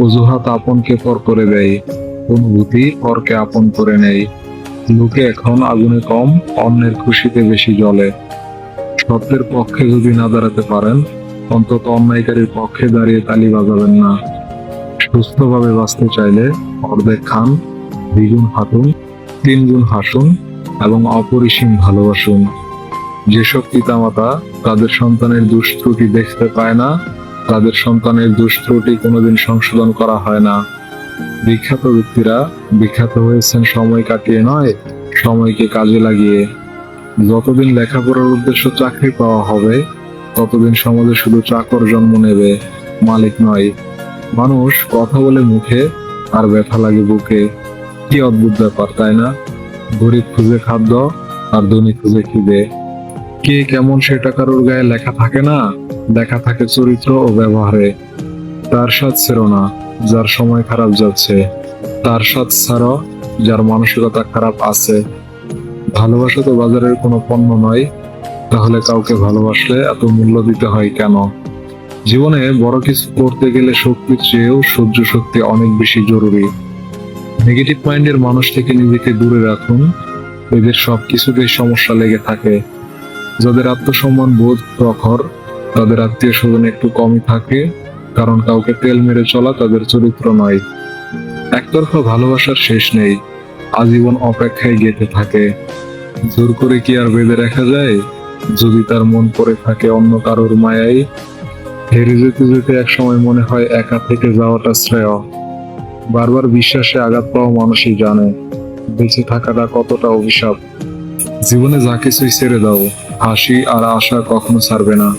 অজুহাত আপনকে পর করে দেয়, অনুভূতি পরকে আপন করে নেয়। লোকে এখন আগুনে কম, অন্যের খুশিতে বেশি জ্বলে। সত্যের পক্ষে যদি না দাঁড়াতে পারেন, অন্তত অন্যায়কারীর পক্ষে দাঁড়িয়ে তালি বাজাবেন না। সুস্থভাবে বাঁচতে চাইলে অর্ধেক খান, দ্বিগুণ হাঁটুন, তিনগুণ হাসুন এবং অপরিসীম ভালোবাসুন। যেসব পিতামাতা তাদের সন্তানের দুষ্ত্রুটি দেখতে পায় না, তাদের সন্তানের দুষ্ত্রুটি কোনোদিন সংশোধন করা হয় না। বিখ্যাত ব্যক্তিরা বিখ্যাত হয়েছেন সময় কাটিয়ে নয়, সময়কে কাজে লাগিয়ে। যতদিন লেখাপড়ার উদ্দেশ্য চাকরি পাওয়া হবে, ততদিন সমাজে শুধু চাকর জন্ম নেবে, মালিক নয়। মানুষ কথা বলে মুখে আর ব্যথা লাগে বুকে। কি অদ্ভুত ব্যাপার, তাই না? গরিব খুঁজে খাদ্য আর ধনী খুঁজে খিদে। কে কেমন সেটা কারোর গায়ে লেখা থাকে না, লেখা থাকে চরিত্র ও ব্যবহারে। তার স্বাদ ছেড়ো না যার সময় খারাপ যাচ্ছে, তার স্বাদ ছাড়ো যার মানসিকতা খারাপ আছে। ভালোবাসা তো বাজারের কোনো পণ্য নয়, তাহলে কাউকে ভালোবাসলে এত মূল্য দিতে হয় কেন? জীবনে বড় কিছু করতে গেলে শক্তির চেয়েও সহ্য শক্তি অনেক বেশি জরুরি। নেগেটিভ মাইন্ডের মানুষ থেকে নিজেকে দূরে রাখুন, এদের সবকিছুতেই সমস্যা লেগে থাকে। যাদের আত্মসম্মান বোধ প্রখর, তাদের আত্মীয় স্বজন একটু কমই থাকে, কারণ কাউকে তেল মেরে চলা তাদের চরিত্র নয়। একতরফা ভালোবাসার শেষ নেই, আজীবন অপেক্ষায় গেঁথে থাকে। জোর করে কি আর বেঁধে রাখা যায়? যদি তার মন পড়ে থাকে অন্য কারোর মায়ায়, হেরে যেতে যেতে একসময় মনে হয় একা থেকে যাওয়াটা শ্রেয়। বারবার বিশ্বাসে আঘাত পাওয়া মানুষই জানে বেঁচে থাকাটা কতটা অভিশাপ। জীবনে যা কিছুই ছেড়ে দাও, হাসি আর আশা কখনো ছাড়বে না,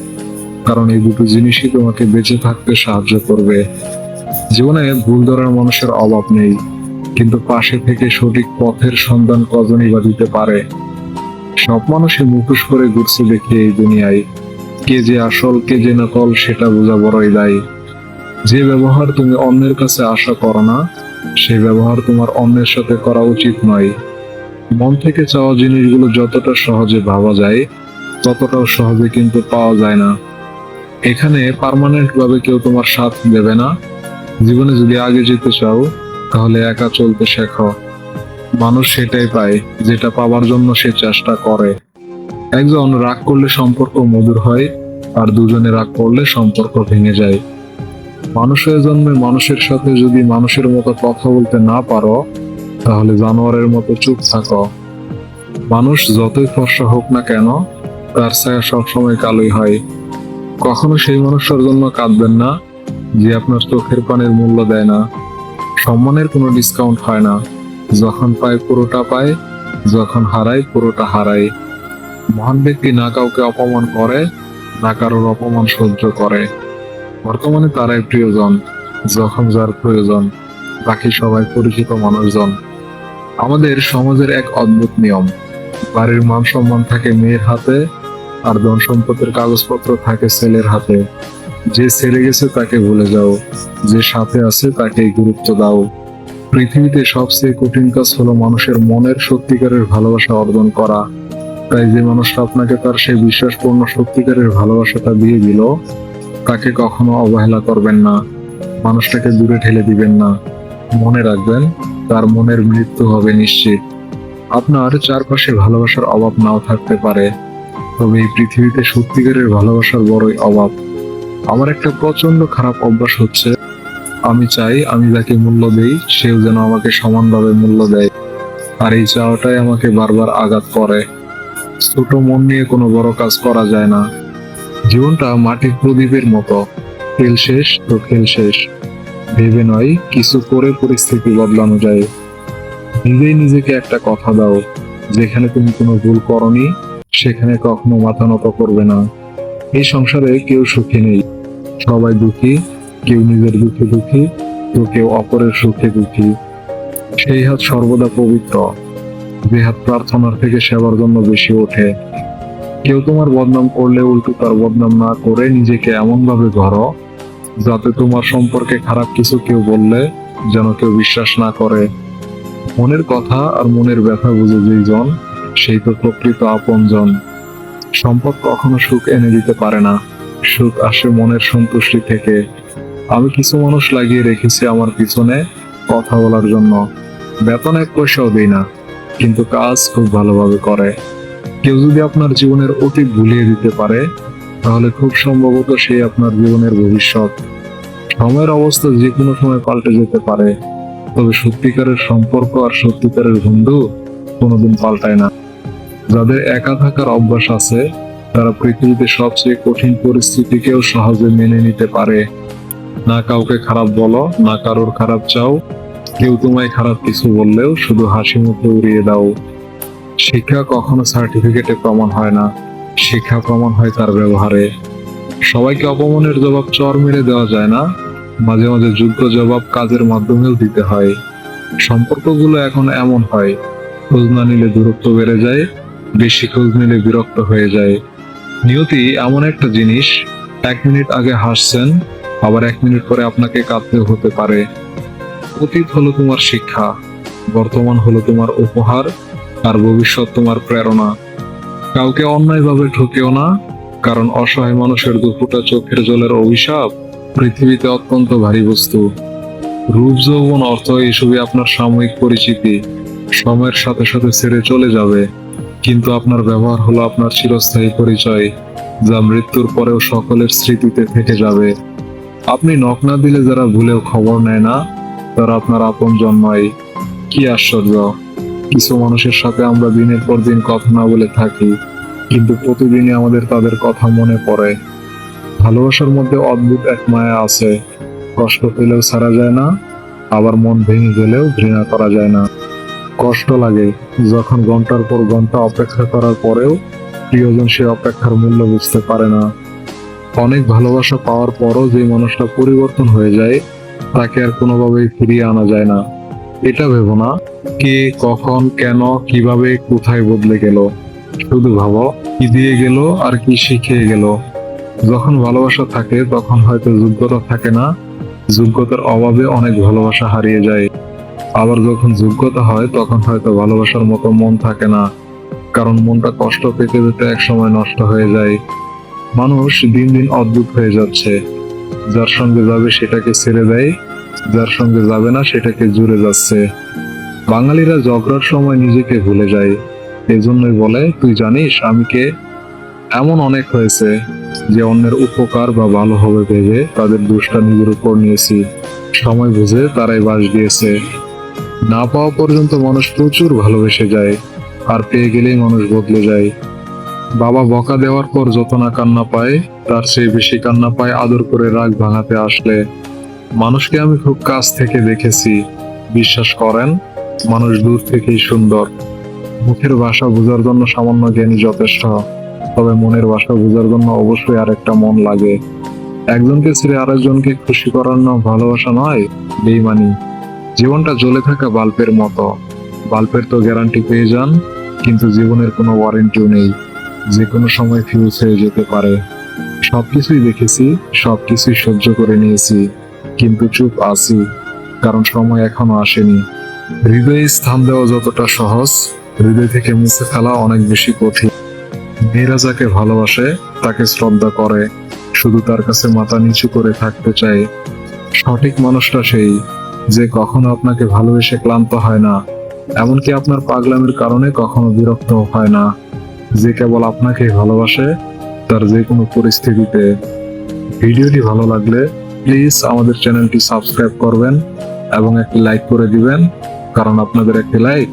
কারণ এই দুটো জিনিসই তোমাকে বেঁচে থাকতে সাহায্য করবে। জীবনে ভুল ধরার মানুষের অভাব নেই, কিন্তু পাশে থেকে সঠিক পথের সন্ধান কজনই বা দিতে পারে? সব মানুষই মুখোশ করে ঘুরছে দেখি এই দুনিয়ায়, কে যে আসল কে যে নকল সেটা বোঝা বড়ই দায়। যে ব্যবহার তুমি অন্যের কাছে আশা করো না, সেই ব্যবহার তোমার অন্যের সাথে করা উচিত নয়। মন থেকে চাওয়া জিনিসগুলো যতটা সহজে ভাবা যায়, ততটাও সহজে কিন্তু পাওয়া যায় না। এখানে পার্মানেন্ট ভাবে কেউ তোমার সাথ দেবে না। জীবনে যদি আগে যেতে চাও, তাহলে একা চলতে শেখো। মানুষ সেটাই পায় যেটা পাওয়ার জন্য সে চেষ্টা করে। একজন রাগ করলে সম্পর্ক মধুর হয়, আর দুজনে রাগ করলে সম্পর্ক ভেঙে যায়। মানুষ হয়ে জন্মে মানুষের সাথে যদি মানুষের মতো কথা বলতে না পারো, তাহলে জানোয়ারের মতো চুপ থাকো। মানুষ যতই ফর্সা হোক না কেন, তার ছায়া সবসময় কালোই হয়। কখনো সেই মানুষটার জন্য কাঁদবেন না যে আপনার চোখের পানির মূল্য দেয় না। সম্মানের কোনো ডিসকাউন্ট হয় না, যখন পায় পুরোটা পায়, যখন হারায় পুরোটা হারায়। মহান ব্যক্তি না কাউকে অপমান করে, না কারোর অপমান সহ্য করে। বর্তমানে তারাই প্রিয়জন, যখন যার প্রয়োজন, বাকি সবাই পরিচিত মানুষজন। আমাদের সমাজের এক অদ্ভুত নিয়ম, বাড়ির মান সম্মান থাকে মেয়ের হাতে, আর ধন সম্পদের কাগজপত্র থাকে ছেলের হাতে। যে ছেড়ে গেছে তাকে ভুলে যাও, যে সাথে আছে তাকে গুরুত্ব দাও। পৃথিবীতে সবচেয়ে কঠিন কাজ হলো মানুষের মনের সত্যিকারের ভালোবাসা অর্জন করা। তাই যে মানুষটা আপনাকে তার সেই বিশ্বাসপূর্ণ সত্যিকারের ভালোবাসাটা দিয়ে দিল, তাকে কখনো অবহেলা করবেন না, মানুষটাকে দূরে ঠেলে দিবেন না। মনে রাখবেন, তার মনের মৃত্যু হবে নিশ্চিত। আপনার চারপাশে ভালোবাসার অভাব নাও থাকতে পারে, তবে এই পৃথিবীতে সত্যিকারের ভালোবাসার বড়ই অভাব। আমার একটা প্রচন্ড খারাপ অভ্যাস হচ্ছে, আমি চাই আমি যাকে মূল্য দেই সেও যেন আমাকে সমানভাবে মূল্য দেয়। আর এই চাওয়াটাই আমাকে বারবার আঘাত করে। ছোট মন নিয়ে কোনো বড় কাজ করা যায় না। জীবনটা মাটির প্রদীপের মতো, তেল শেষ তো খেল শেষ। ভেবে নয়, কিছু করে পরিস্থিতি বদলানো যায়। নিজেই নিজেকে একটা কথা দাও, যেখানে তুমি কোনো ভুল করনি, সেখানে কখনো মাথা নত করবে না। এই সংসারে কেউ সুখী নেই, সবাই দুঃখী। কেউ নিজের দুঃখে দুঃখী, তো কেউ অপরের সুখে দুঃখী। সেই হাত সর্বদা পবিত্র, যে হাত প্রার্থনার থেকে সেবার জন্য বেশি ওঠে। কেউ তোমার বদনাম করলে উল্টো তার বদনাম না করে নিজেকে এমন ভাবে গড়ো, যাতে তোমার সম্পর্কে খারাপ কিছু কেউ বললে যেন কেউ বিশ্বাস না করে। মনের কথা আর মনের ব্যথা বুঝে যেই জন, সেই তো প্রকৃত আপনজন। সম্পদ কখনো সুখ এনে দিতে পারে না, সুখ আসে মনের সন্তুষ্টি থেকে। আমি কিছু মানুষ লাগিয়ে রেখেছি আমার পিছনে কথা বলার জন্য। বেতন 1 পয়সাও দেই না, কিন্তু কাজ খুব ভালোভাবে করে। কেউ যদি আপনার জীবনের অতীত ভুলিয়ে দিতে পারে, তাহলে খুব সম্ভবত সেই আপনার জীবনের ভবিষ্যৎ। সময়ের অবস্থা যে কোনো সময় পাল্টে যেতে পারে, তবে সত্যিকারের সম্পর্ক আর সত্যিকারের বন্ধু কোনোদিন পাল্টায় না। যাদের একা থাকার অভ্যাস আছে, তারা পৃথিবীতে সবচেয়ে কঠিন পরিস্থিতিকেও সহজে মেনে নিতে পারে। না কাউকে খারাপ বলো, না কারোর খারাপ চাও। কেউ তোমায় খারাপ কিছু বললেও শুধু হাসি মুখে উড়িয়ে দাও। শিক্ষা কখনো সার্টিফিকেটে প্রমাণ হয় না, শিক্ষা প্রমাণ হয় তার ব্যবহারে। সবাইকে অপমানের জবাব চর মেরে দেওয়া যায় না, মাঝে মাঝে যোগ্য জবাব কাজের মাধ্যমেও দিতে হয়। সম্পর্কগুলো এখন এমন হয়, খোঁজ না নিলে দূরত্ব বেড়ে যায়, বেশি খোঁজ নিলে বিরক্ত হয়ে যায়। নিয়তি এমন একটা জিনিস, 1 মিনিট আগে হাসছেন, আবার 1 মিনিট পরে আপনাকে কাঁদতে হতে পারে। অতীত হলো তোমার শিক্ষা, বর্তমান হলো তোমার উপহার, আর ভবিষ্যৎ তোমার প্রেরণা। কাউকে অন্যায়ভাবে ঠকিও না, কারণ অসহায় মানুষের দুফোঁটা চোখের জলের অভিশাপ পৃথিবীতে অত্যন্ত ভারী বস্তু। রূপ, যৌবন, অর্থ এসবই আপনার সাময়িক পরিচিতি, সময়ের সাথে সাথে ছেড়ে চলে যাবে। কিন্তু আপনার ব্যবহার হলো আপনার চিরস্থায়ী পরিচয়, যা মৃত্যুর পরেও সকলের স্মৃতিতে থেকে যাবে। আপনি নক না দিলে যারা ভুলেও খবর নেয় না, তারা আপনার আপনজন নয়। কি আশ্চর্য! কিছু মানুষের সাথে আমরা দিনের পর দিন কথা না বলে থাকি, কিন্তু প্রতিদিনই আমাদের তাদের কথা মনে পড়ে। ভালোবাসার মধ্যে অদ্ভুত এক মায়া আছে, কষ্ট পেলেও ছাড়া যায় না, আবার মন ভেঙে গেলেও ঘৃণা করা যায় না। কষ্ট লাগে যখন ঘন্টার পর ঘন্টা অপেক্ষা করার পরেও প্রিয়জন সে অপেক্ষার মূল্য বুঝতে পারে না। অনেক ভালোবাসা পাওয়ার পরও যে মানুষটা পরিবর্তন হয়ে যায়, তাকে আর কোনোভাবেই ফিরিয়ে আনা যায় না। এটা ভেবো না কে, কখন, কেন, কিভাবে, কোথায় বদলে গেল। শুধু ভাবো কি দিয়ে গেল আর কি শিখিয়ে গেল। যখন ভালোবাসা থাকে তখন হয়তো যোগ্যতা থাকে না, যোগ্যতার অভাবে অনেক ভালোবাসা হারিয়ে যায়। আবার যখন যোগ্যতা হয় তখন হয়তো ভালোবাসার মতো মন থাকে না, কারণ মনটা কষ্ট পেতে পেতে একসময় নষ্ট হয়ে যায়। মানুষ দিন দিন অদ্ভুত হয়ে যাচ্ছে, যার সঙ্গে যাবে সেটাকে ছেড়ে দেয়, যার সঙ্গে যাবে না সেটাকে জুড়ে যাচ্ছে। বাঙালিরা ঝগড়ার সময় নিজেকে ভুলে যায়, এজন্যই বলে তুই জানিস আমি কে। এমন অনেক হয়েছে যে অন্যের উপকার বা ভালো হবে ভেবে তাদের দোষটা নিজের উপর নিয়েছি, সময় বুঝে তারাই বাস দিয়েছে। না পাওয়া পর্যন্ত মানুষ প্রচুর ভালোবেসে যায়, আর পেয়ে গেলেই মানুষ বদলে যায়। বাবা বকা দেওয়ার পর যত না কান্না পায়, তার চেয়ে বেশি কান্না পায় আদর করে রাগ ভাঙাতে আসলে। মানুষকে আমি খুব কাছ থেকে দেখেছি, বিশ্বাস করেন, মানুষ দূর থেকেই সুন্দর। মুখের ভাষা বোঝার জন্য সামান্য জ্ঞানী যথেষ্ট, তবে মনের ভাষা বোঝার জন্য অবশ্যই আরেকটা মন লাগে। একজনকে ছেড়ে আরেকজনকে খুশি করার নাম ভালোবাসা নয়, বেইমানি। জীবনটা জ্বলে থাকা বাল্বের মতো, বাল্বের তো গ্যারান্টি পেয়ে যান, কিন্তু জীবনের কোনো ওয়ারেন্টিও নেই, যে কোনো সময় ফিউজ হয়ে যেতে পারে। সবকিছুই দেখেছি, সবকিছুই সহ্য করে নিয়েছি, কিন্তু চুপ আছি, কারণ সময় এখনো আসেনি। হৃদয়ে স্থান দেওয়া যতটা সহজ, হৃদয় থেকে মুছে ফেলা অনেক বেশি কঠিন। মেয়েরা যাকে ভালোবাসে তাকে শ্রদ্ধা করে, শুধু তার কাছে মাথা নিচু করে থাকতে চায়। সঠিক মানুষটা সেই যে কখনো আপনাকে ভালোবেসে ক্লান্ত হয় না, এমনকি আপনার পাগলামির কারণে কখনো বিরক্ত হয় না। যে কেবল আপনাকে ভালোবাসে, তার যে কোনো পরিস্থিতিতে। ভিডিওটি ভালো লাগলে প্লিজ আমাদের চ্যানেলটি সাবস্ক্রাইব করবেন এবং একটি লাইক করে দিবেন, কারণ আপনাদের একটি লাইক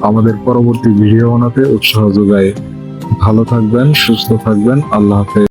আমাদের পরবর্তী ভিডিও বানাতে উৎসাহ যোগায়। ভালো থাকবেন, সুস্থ থাকবেন, আল্লাহ হাফেজ।